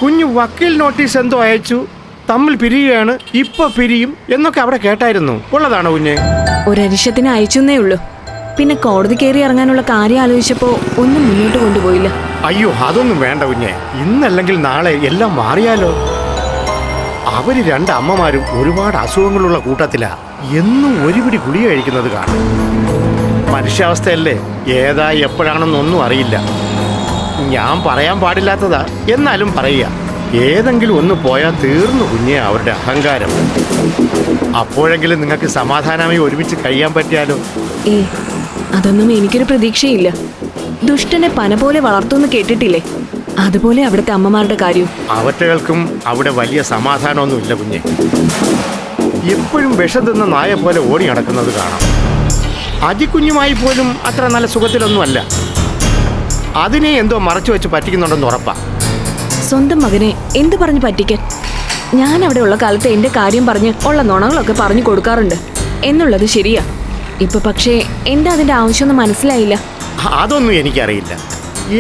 കുഞ്ഞു വക്കീൽ നോട്ടീസ് എന്തോ അയച്ചു, തമ്മിൽ പിരിയുകയാണ്, ഇപ്പൊ പിരിയും എന്നൊക്കെ അവിടെ കേട്ടായിരുന്നു. ഉള്ളതാണോ കുഞ്ഞെ? ഒരരിശത്തിന് അയച്ചെന്നേ ഉള്ളൂ. പിന്നെ കോടതി കയറി ഇറങ്ങാനുള്ള കാര്യം ആലോചിച്ചപ്പോ ഒന്നും മുന്നോട്ട് കൊണ്ടുപോയില്ല. അയ്യോ, അതൊന്നും വേണ്ട കുഞ്ഞെ. ഇന്നല്ലെങ്കിൽ നാളെ എല്ലാം മാറിയാലോ. അവര് രണ്ട് അമ്മമാരും ഒരുപാട് അസുഖങ്ങളുള്ള കൂട്ടത്തിലാ. എന്നും ഒരുപിടി ഗുളിക കഴിക്കുന്നത് കാണും. മനുഷ്യാവസ്ഥയല്ലേ, ഏതാ എപ്പോഴാണെന്നൊന്നും അറിയില്ല. ഞാൻ പറയാൻ പാടില്ലാത്തതാ, എന്നാലും പറയുക. ഏതെങ്കിലും ഒന്ന് പോയാൽ തീർന്നു കുഞ്ഞെ അവരുടെ അഹങ്കാരം. അപ്പോഴെങ്കിലും നിങ്ങൾക്ക് സമാധാനമായി ഒരുമിച്ച് കഴിയാൻ പറ്റിയാലോ? അതൊന്നും എനിക്കൊരു പ്രതീക്ഷയില്ല. ദുഷ്ടനെ പന പോലെ വളർത്തുമെന്ന് കേട്ടിട്ടില്ലേ? അതുപോലെ അവിടുത്തെ അമ്മമാരുടെ കാര്യം. അവറ്റകൾക്കും അവിടെ വലിയ സമാധാനമൊന്നുമില്ല കുഞ്ഞെ. എപ്പോഴും വിഷം തിന്ന നായ പോലെ ഓടി നടക്കുന്നത് കാണാം. അജിക്കുഞ്ഞുമായി പോലും അത്ര നല്ല സുഖത്തിലൊന്നുമല്ല. അതിനെ എന്തോ മറച്ചു വെച്ച് പറ്റിക്കുന്നുണ്ടെന്ന് ഉറപ്പാ. സ്വന്തം മകനെ എന്ത് പറഞ്ഞ് പറ്റിക്കാൻ? ഞാൻ അവിടെ ഉള്ള കാലത്ത് എന്റെ കാര്യം പറഞ്ഞ് ഉള്ള നുണകളൊക്കെ പറഞ്ഞു കൊടുക്കാറുണ്ട് എന്നുള്ളത് ശരിയാ. ഇപ്പൊ പക്ഷേ എന്താ അതിന്റെ ആവശ്യമൊന്നും മനസ്സിലായില്ല. അതൊന്നും എനിക്കറിയില്ല.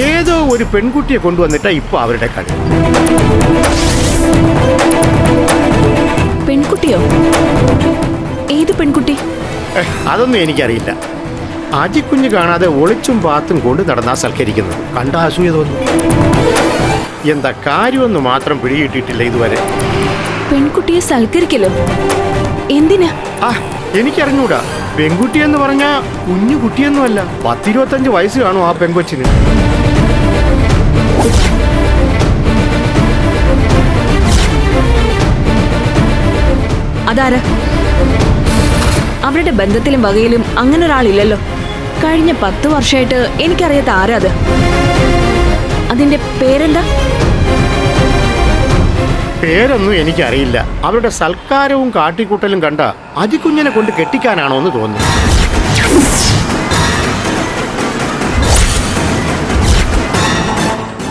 ഏതോ ഒരു പെൺകുട്ടിയെ കൊണ്ടുവന്നിട്ടാ ഇപ്പൊ അവരുടെ കളി. പെൺകുട്ടിയോ? ഏത് പെൺകുട്ടി? അതൊന്നും എനിക്കറിയില്ല. അജിക്കുഞ്ഞ് കാണാതെ ഒളിച്ചും പാത്തും കൊണ്ട് നടന്നാ സൽക്കരിക്കുന്നത് കണ്ട അസൂയ തോന്നും. എന്താ കാര്യമൊന്ന് മാത്രം പിടികിട്ടിട്ടില്ല ഇതുവരെ. പെൺകുട്ടിയെ സൽക്കരിക്കലോ? എന്തിനാ? എനിക്കറിഞ്ഞൂടാ. പെൺകുട്ടിയെന്ന് പറഞ്ഞാ കുഞ്ഞു കുട്ടിയൊന്നുമല്ല. 10-25 വയസ്സ് കാണും ആ പെൺകൊച്ചിന്. അതാരാ? അവരുടെ ബന്ധത്തിലും വകയിലും അങ്ങനെ ഒരാളില്ലല്ലോ. കഴിഞ്ഞ 10 വർഷമായിട്ട് എനിക്കറിയാത്ത ആരാ അത്? അതിന്റെ പേരെന്താ? പേരൊന്നും എനിക്കറിയില്ല. അവരുടെ സൽക്കാരവും കാട്ടിക്കൂട്ടലും കണ്ട അജിക്കുഞ്ഞിനെ കൊണ്ട് കെട്ടിക്കാനാണോ എന്ന് തോന്നുന്നു.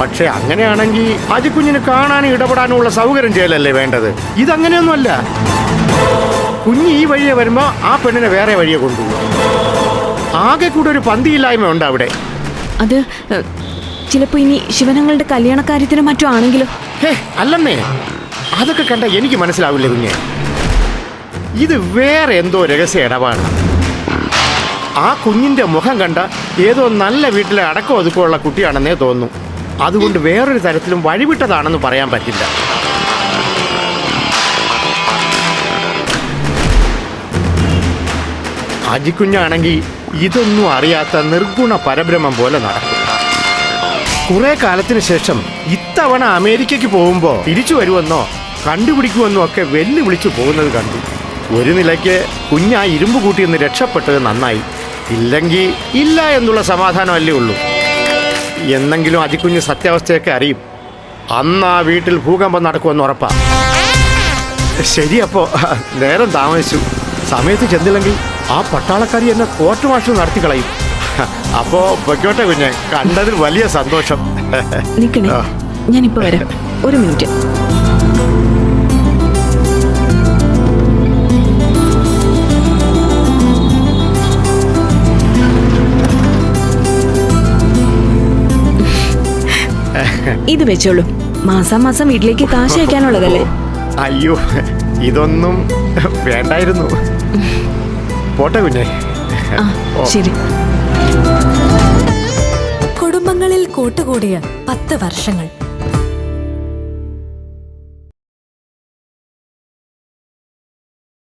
പക്ഷെ അങ്ങനെയാണെങ്കിൽ അജിക്കുഞ്ഞിന് കാണാനും ഇടപെടാനും ഉള്ള സൗകര്യം ചെയ്യലല്ലേ വേണ്ടത്. ഇതങ്ങനെയൊന്നുമല്ല. കുഞ്ഞ് ഈ വഴിയെ വരുമ്പോ ആ പെണ്ണിനെ വേറെ വഴിയെ കൊണ്ടുപോകും. ആകെ കൂടെ ഒരു പന്തിയില്ലായ്മ ഉണ്ട് അവിടെ. അത് ചിലപ്പോ ഇനി ശിവനങ്ങളുടെ കല്യാണക്കാര്യത്തിനും മറ്റോ ആണെങ്കിലോ? അല്ലെന്നേ, അതൊക്കെ കണ്ട എനിക്ക് മനസ്സിലാവില്ല കുഞ്ഞെ. ഇത് വേറെ എന്തോ രഹസ്യ ഇടപാടാണ്. ആ കുഞ്ഞിന്റെ മുഖം കണ്ട ഏതോ നല്ല വീട്ടിലെ അടക്കം ഒതുക്കമുള്ള കുട്ടിയാണെന്നേ തോന്നുന്നു. അതുകൊണ്ട് വേറൊരു തരത്തിലും വഴിവിട്ടതാണെന്ന് പറയാൻ പറ്റില്ല. അജിക്കുഞ്ഞാണെങ്കിൽ ഇതൊന്നും അറിയാത്ത നിർഗുണ പരബ്രഹ്മം പോലെ നടക്കും. കുറെ കാലത്തിന് ശേഷം ഇത്തവണ അമേരിക്കയ്ക്ക് പോകുമ്പോൾ തിരിച്ചു വരുമെന്നോ കണ്ടുപിടിക്കുമെന്നോ ഒക്കെ വെല്ലുവിളിച്ചു പോകുന്നത് കണ്ടു. ഒരു നിലയ്ക്ക് കുഞ്ഞാ ഇരുമ്പ് കൂട്ടിയെന്ന് രക്ഷപ്പെട്ടത് നന്നായി. ഇല്ലെങ്കിൽ ഇല്ല എന്നുള്ള സമാധാനമല്ലേ ഉള്ളൂ. എന്നെങ്കിലും അജിക്കുഞ്ഞ് സത്യാവസ്ഥയൊക്കെ അറിയും. അന്ന് ആ വീട്ടിൽ ഭൂകമ്പം നടക്കുമെന്ന് ഉറപ്പാ. ശരിയപ്പോ നേരം താമസിച്ചു. സമയത്ത് ചെന്നില്ലെങ്കിൽ ആ പട്ടാളക്കാരി എന്നെ കോർട്ട് മാർഷൽ നടത്തി കളയും. അപ്പോ പൊയ്ക്കോട്ടെ കുഞ്ഞെ, കണ്ടതിൽ വലിയ സന്തോഷം. നിക്കണേ, ഞാനിപ്പോ വരാം. ഒരു മിനിറ്റ്. ഇത് വെച്ചോളൂ. മാസാമാസം വീട്ടിലേക്ക് കാശ് അയക്കാനുള്ളതല്ലേ? അയ്യോ, ഇതൊന്നും വേണ്ടായിരുന്നു. പോട്ടെ കുഞ്ഞെ. ശരി. കുടുംബങ്ങളിൽ കൂട്ടുകൂടിയ 10 വർഷങ്ങൾ.